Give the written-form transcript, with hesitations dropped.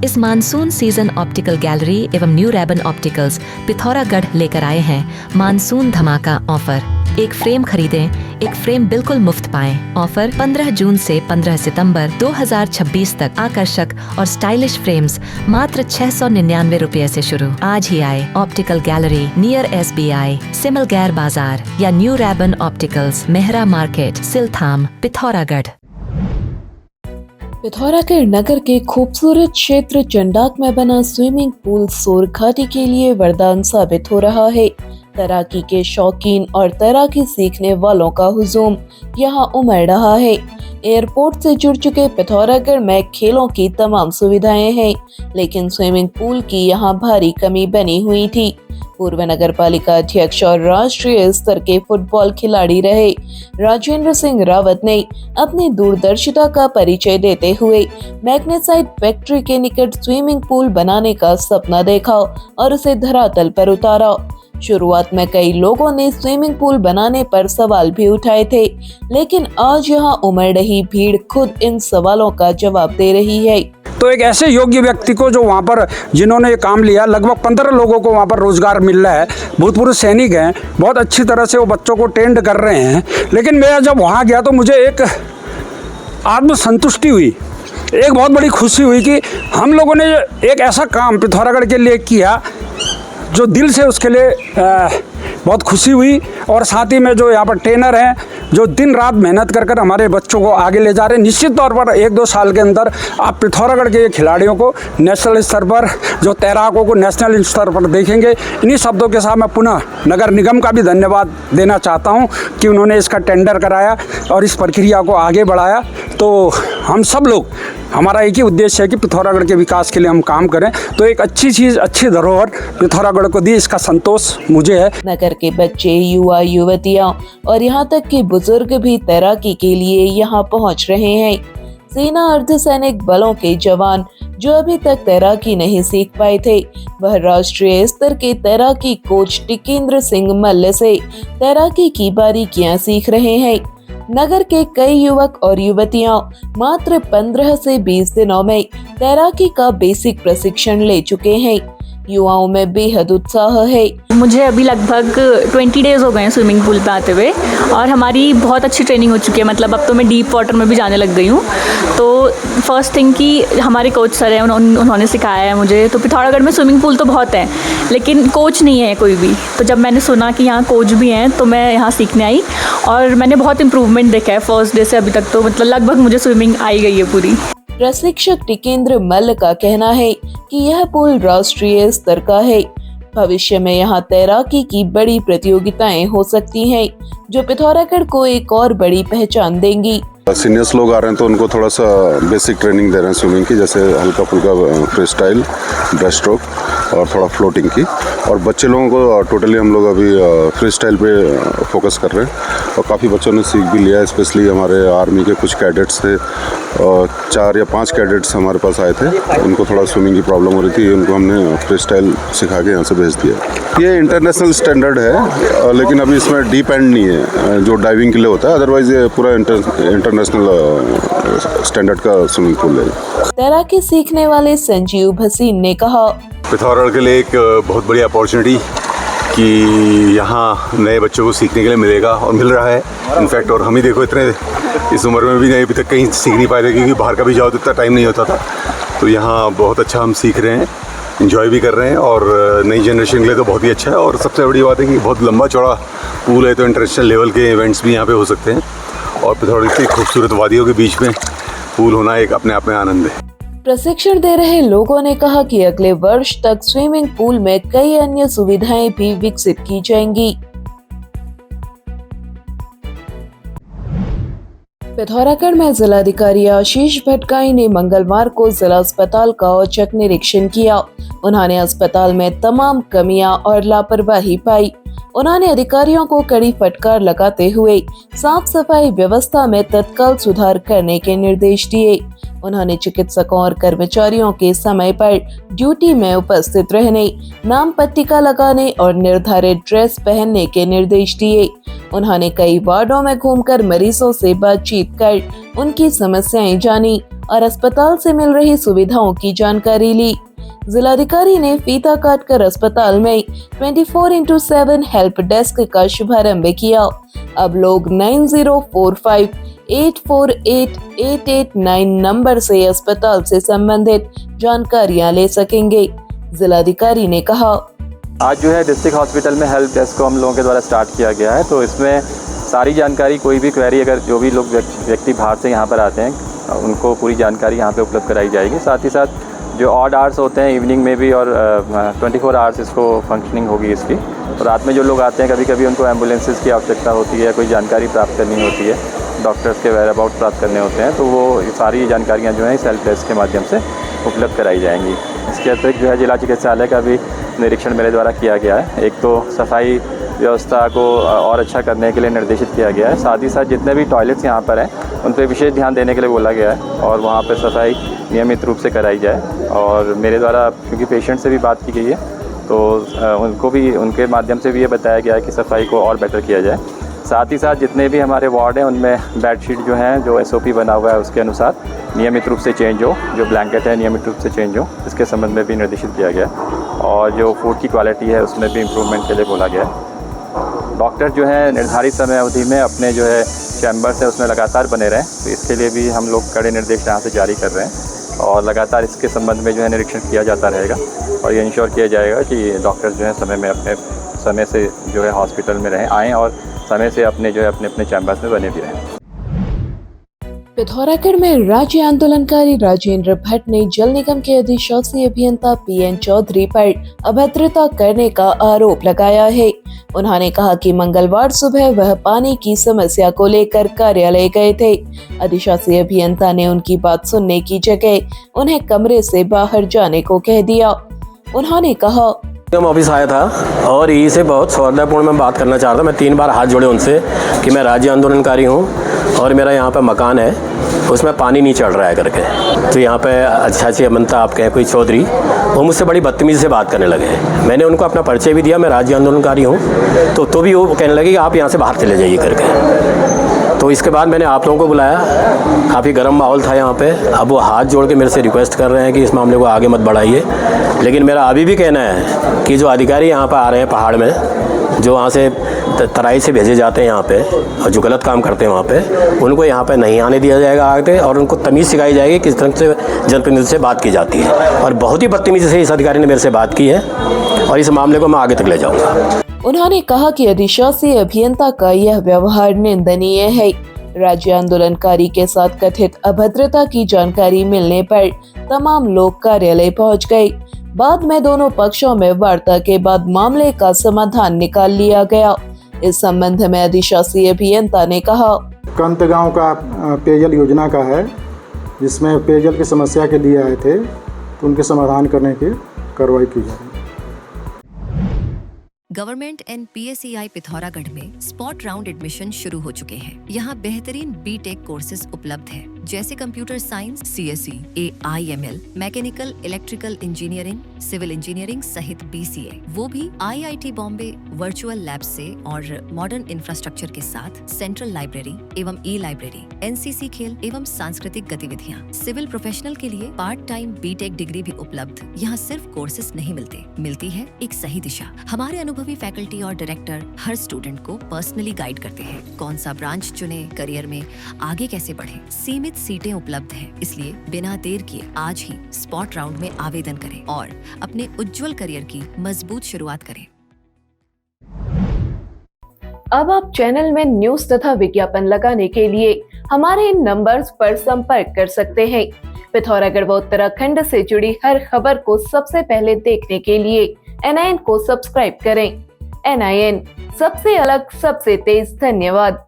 इस monsoon season optical gallery एवं new Ray-Ban opticals Pithoragarh लेकर आए हैं मानसून धमाका ऑफर। एक फ्रेम खरीदें, एक फ्रेम बिल्कुल मुफ्त पाएं। ऑफर 15 जून से 15 सितंबर 2026 तक। आकर्षक और स्टाइलिश फ्रेम्स मात्र 699 रुपए से शुरू। आज ही आए optical gallery near SBI, Simalgair बाजार या new Ray-Ban opticals, Mehra market, Siltham, Pithoragarh. Pithoragarh नगर के खूबसूरत क्षेत्र चंडाक में बना स्विमिंग पूल सोर घाटी के लिए वरदान साबित हो रहा है। तैराकी के शौकीन और तैराकी सीखने वालों का हुजूम यहाँ उमड़ रहा है। एयरपोर्ट से जुड़ चुके पिथौरागढ़ में खेलों की तमाम सुविधाएं हैं, लेकिन स्विमिंग पूल की यहाँ भारी कमी बनी हुई थी। पूर्व नगर पालिका अध्यक्ष और राष्ट्रीय स्तर के फुटबॉल खिलाड़ी रहे राजेंद्र सिंह रावत ने अपनी दूरदर्शिता का परिचय देते हुए मैग्नेसाइट फैक्ट्री के निकट स्विमिंग पूल बनाने का सपना देखा और उसे धरातल पर उतारा। शुरुआत में कई लोगों ने स्विमिंग पूल बनाने पर सवाल भी उठाए थे, लेकिन आज यहाँ उमड़ रही भीड़ खुद इन सवालों का जवाब दे रही है। तो एक ऐसे योग्य व्यक्ति को जो वहाँ पर जिन्होंने ये काम लिया, लगभग 15 लोगों को वहाँ पर रोजगार मिल रहा है। भूतपूर्व सैनिक हैं, बहुत अच्छी तरह से वो बच्चों को ट्रेंड कर रहे हैं। लेकिन मैं जब वहाँ गया तो मुझे एक आत्मसंतुष्टि हुई, एक बहुत बड़ी खुशी हुई कि हम लोगों ने एक ऐसा काम पिथौरागढ़ के लिए किया जो दिल से, उसके लिए बहुत खुशी हुई। और साथ ही में जो यहाँ पर ट्रेनर हैं जो दिन रात मेहनत कर कर हमारे बच्चों को आगे ले जा रहे हैं, निश्चित तौर पर 1-2 साल के अंदर आप पिथौरागढ़ के खिलाड़ियों को नेशनल स्तर पर, जो तैराकों को नेशनल स्तर पर देखेंगे। इन्हीं शब्दों के साथ मैं पुनः नगर निगम का भी धन्यवाद देना चाहता हूँ कि उन्होंने इसका टेंडर कराया और इस प्रक्रिया को आगे बढ़ाया। तो हम सब लोग, हमारा एक ही उद्देश्य है कि पिथौरागढ़ के विकास के लिए हम काम करें। तो एक अच्छी चीज़, अच्छी धरोहर पिथौरागढ़ को दी, इसका संतोष मुझे है। नगर के बच्चे, युवा युवतियां और यहाँ तक कि बुजुर्ग भी तैराकी के लिए यहाँ पहुँच रहे हैं। सेना अर्धसैनिक बलों के जवान जो अभी तक तैराकी नहीं सीख पाए थे, वह राष्ट्रीय स्तर के तैराकी कोच टिकेंद्र सिंह मल्ल से तैराकी की बारीकियां सीख रहे हैं। नगर के कई युवक और युवतियां मात्र 15 से 20 दिनों में तैराकी का बेसिक प्रशिक्षण ले चुके हैं। युवाओं में बेहद उत्साह है। मुझे अभी लगभग 20 डेज हो गए हैं स्विमिंग पूल पे आते हुए और हमारी बहुत अच्छी ट्रेनिंग हो चुकी है। मतलब अब तो मैं डीप वाटर में भी जाने लग गई हूँ। तो फर्स्ट थिंग कि हमारे कोच सर हैं, उन्होंने सिखाया है मुझे। तो पिथौरागढ़ में स्विमिंग पूल तो बहुत है, लेकिन कोच नहीं है कोई भी। तो जब मैंने सुना कि यहाँ कोच भी हैं तो मैं यहाँ सीखने आई और मैंने बहुत इम्प्रूवमेंट देखा है फर्स्ट डे से अभी तक। तो मतलब लगभग मुझे स्विमिंग आई गई है पूरी। प्रशिक्षक टिकेंद्र मल्ल का कहना है कि यह पूल राष्ट्रीय स्तर का है। भविष्य में यहाँ तैराकी की बड़ी प्रतियोगिताएं हो सकती हैं, जो पिथौरागढ़ को एक और बड़ी पहचान देंगी। सीनियर्स लोग आ रहे हैं तो उनको थोड़ा सा बेसिक ट्रेनिंग दे रहे हैं स्विमिंग की, जैसे हल्का फुल्का फ्री स्टाइल, ब्रेस्ट स्ट्रोक और थोड़ा फ्लोटिंग की। और बच्चे लोगों को टोटली हम लोग अभी फ्री स्टाइल पे फोकस कर रहे हैं और काफ़ी बच्चों ने सीख भी लिया है। स्पेशली हमारे आर्मी के कुछ कैडेट्स थे, 4 या 5 कैडेट्स हमारे पास आए थे। उनको थोड़ा स्विमिंग की प्रॉब्लम हो रही थी, उनको हमने फ्री स्टाइल सिखा के यहाँ से भेज दिया। ये इंटरनेशनल स्टैंडर्ड है, लेकिन अभी इसमें डीप एंड नहीं है जो डाइविंग के लिए होता है। अदरवाइज ये पूरा इंटरनेशनल स्टैंडर्ड का स्विमिंग पूल है। तैराकी सीखने वाले संजीव भसीन ने कहा, पिथौरागढ़ के लिए एक बहुत बड़ी अपॉर्चुनिटी कि यहाँ नए बच्चों को सीखने के लिए मिलेगा और मिल रहा है इनफैक्ट। और हम ही देखो, इतने इस उम्र में भी अभी तक कहीं सीख नहीं पाए थे, क्योंकि बाहर का भी जाओ तो इतना टाइम नहीं होता था। तो यहाँ बहुत अच्छा हम सीख रहे हैं, इंजॉय भी कर रहे हैं और नई जनरेशन के लिए तो बहुत ही अच्छा है। और सबसे बड़ी बात है कि बहुत लंबा चौड़ा पूल है, तो इंटरनेशनल लेवल के इवेंट्स भी यहाँ पे हो सकते हैं। और पिथौरागढ़ की खूबसूरत वादियों के बीच में पूल होना एक अपने आप में आनंद है। प्रशिक्षण दे रहे लोगों ने कहा कि अगले वर्ष तक स्विमिंग पूल में कई अन्य सुविधाएं भी विकसित की जाएंगी। पिथौरागढ़ में जिलाधिकारी आशीष भटगाई ने मंगलवार को जिला अस्पताल का औचक निरीक्षण किया। उन्होंने अस्पताल में तमाम कमियां और लापरवाही पाई। उन्होंने अधिकारियों को कड़ी फटकार लगाते हुए साफ सफाई व्यवस्था में तत्काल सुधार करने के निर्देश दिए। उन्होंने चिकित्सकों और कर्मचारियों के समय पर ड्यूटी में उपस्थित रहने, नाम पट्टिका लगाने और निर्धारित ड्रेस पहनने के निर्देश दिए। उन्होंने कई वार्डों में घूमकर मरीजों से बातचीत कर उनकी समस्याएं जानी और अस्पताल से मिल रही सुविधाओं की जानकारी ली। जिलाधिकारी ने फीता काटकर अस्पताल में 24/7 हेल्प डेस्क का शुभारंभ किया। अब लोग 9045848889 नंबर से अस्पताल से संबंधित जानकारियां ले सकेंगे। जिलाधिकारी ने कहा, आज जो है डिस्ट्रिक्ट हॉस्पिटल में हेल्प डेस्क को हम लोगों के द्वारा स्टार्ट किया गया है। तो इसमें सारी जानकारी, कोई भी क्वेरी, अगर जो भी लोग व्यक्ति बाहर से यहाँ पर आते हैं उनको पूरी जानकारी यहाँ पे उपलब्ध कराई जाएगी। साथ ही साथ जो ऑड आवर्स होते हैं इवनिंग में भी, और 24 आवर्स इसको फंक्शनिंग होगी इसकी। तो रात में जो लोग आते हैं, कभी कभी उनको एम्बुलेंसेस की आवश्यकता होती है, कोई जानकारी प्राप्त करनी होती है, डॉक्टर्स के वेयर अबाउट प्राप्त करने होते हैं, तो वो सारी जानकारियाँ जो हैं इस हेल्प डेस्क के माध्यम से उपलब्ध कराई जाएंगी। इसके अतिरिक्त जो है जिला चिकित्सालय का भी निरीक्षण मेरे द्वारा किया गया है। एक तो सफाई व्यवस्था को और अच्छा करने के लिए निर्देशित किया गया है। साथ ही साथ जितने भी टॉयलेट्स यहाँ पर हैं उन पर विशेष ध्यान देने के लिए बोला गया है और वहाँ पर सफाई नियमित रूप से कराई जाए। और मेरे द्वारा, क्योंकि पेशेंट से भी बात की गई है, तो उनको भी, उनके माध्यम से भी ये बताया गया है कि सफाई को और बेटर किया जाए। साथ ही साथ जितने भी हमारे वार्ड हैं उनमें बेडशीट जो हैं, जो SOP बना हुआ है उसके अनुसार नियमित रूप से चेंज हो, जो ब्लैंकेट है नियमित रूप से चेंज हो, इसके संबंध में भी निर्देशित किया गया। और जो फूड की क्वालिटी है उसमें भी इम्प्रूवमेंट के लिए बोला गया है। डॉक्टर जो है निर्धारित समय अवधि में अपने जो है चैम्बर्स है उसमें लगातार बने रहें, तो इसके लिए भी हम लोग कड़े निर्देश यहाँ से जारी कर रहे हैं और लगातार इसके संबंध में जो है निरीक्षण किया जाता रहेगा और ये इंश्योर किया जाएगा कि डॉक्टर्स जो है अपने समय से जो है हॉस्पिटल में आएँ और समय से अपने जो है अपने चैम्बर्स में बने भी रहें। पिथौरागढ़ में राज्य आंदोलनकारी राजेंद्र भट्ट ने जल निगम के अधिशासी अभियंता PN चौधरी पर अभद्रता करने का आरोप लगाया है। उन्होंने कहा कि मंगलवार सुबह वह पानी की समस्या को लेकर कार्यालय गए थे। अधिशासी अभियंता ने उनकी बात सुनने की जगह उन्हें कमरे से बाहर जाने को कह दिया। उन्होंने कहा, ऑफिस आया था और यही से बहुत सौहार्दपूर्ण में बात करना चाह रहा था। मैं 3 बार हाथ जोड़े उनसे कि मैं राज्य आंदोलनकारी हूँ और मेरा यहाँ पे मकान है, उसमें पानी नहीं चढ़ रहा है करके। तो यहाँ पे अच्छी अभियंता आप कहें कोई चौधरी, वो मुझसे बड़ी बदतमीज़ी से बात करने लगे। मैंने उनको अपना परिचय भी दिया, मैं राज्य आंदोलनकारी हूँ, तो भी वो कहने लगे कि आप यहाँ से बाहर चले जाइए करके। तो इसके बाद मैंने आप लोगों को बुलाया, काफ़ी गर्म माहौल था यहाँ पे। अब वो हाथ जोड़ के मेरे से रिक्वेस्ट कर रहे हैं कि इस मामले को आगे मत बढ़ाइए, लेकिन मेरा अभी भी कहना है कि जो अधिकारी यहाँ पर आ रहे हैं पहाड़ में, जो वहाँ से तराई से भेजे जाते हैं यहाँ पे और जो गलत काम करते हैं वहाँ पे, उनको यहाँ पे नहीं आने दिया जाएगा आगे और उनको तमीज़ सिखाई जाएगी किस तरह से जनप्रतिनिधि से बात की जाती है। और बहुत ही बदतमीज़ी से इस अधिकारी ने मेरे से बात की है और इस मामले को मैं आगे तक ले जाऊँगा। उन्होंने कहा कि अधिशासी अभियंता का यह व्यवहार निंदनीय है। राज्य आंदोलनकारी के साथ कथित अभद्रता की जानकारी मिलने पर तमाम लोग कार्यालय पहुंच गए। बाद में दोनों पक्षों में वार्ता के बाद मामले का समाधान निकाल लिया गया। इस संबंध में अधिशासी अभियंता ने कहा, कंत गांव का पेयजल योजना का है, जिसमें पेयजल की समस्या के लिए आए थे, तो उनके समाधान करने की कार्रवाई की जाए। गवर्नमेंट एंड PSEI पिथौरागढ़ में स्पॉट राउंड एडमिशन शुरू हो चुके हैं। यहाँ बेहतरीन BTech कोर्सेज उपलब्ध हैं, जैसे computer science, CSE, AIML, mechanical, electrical engineering, civil engineering सहित BCA, वो भी IIT बॉम्बे वर्चुअल लैब से और मॉडर्न इंफ्रास्ट्रक्चर के साथ सेंट्रल लाइब्रेरी एवं E-लाइब्रेरी, NCC खेल एवं सांस्कृतिक गतिविधियाँ। सिविल प्रोफेशनल के लिए पार्ट टाइम BTech डिग्री भी उपलब्ध। यहाँ सिर्फ कोर्सेज नहीं मिलती है एक सही दिशा। हमारे अनुभवी फैकल्टी और डायरेक्टर हर स्टूडेंट को पर्सनली गाइड करते हैं, कौन सा ब्रांच चुने, करियर में आगे कैसे बढ़े। सीमित सीटें उपलब्ध हैं, इसलिए बिना देर किए आज ही स्पॉट राउंड में आवेदन करें और अपने उज्जवल करियर की मजबूत शुरुआत करें। अब आप चैनल में न्यूज तथा विज्ञापन लगाने के लिए हमारे इन नंबर्स पर संपर्क कर सकते हैं। पिथौरागढ़ व उत्तराखंड से जुड़ी हर खबर को सबसे पहले देखने के लिए NIN को सब्सक्राइब करें। NIN, सबसे अलग, सबसे तेज। धन्यवाद।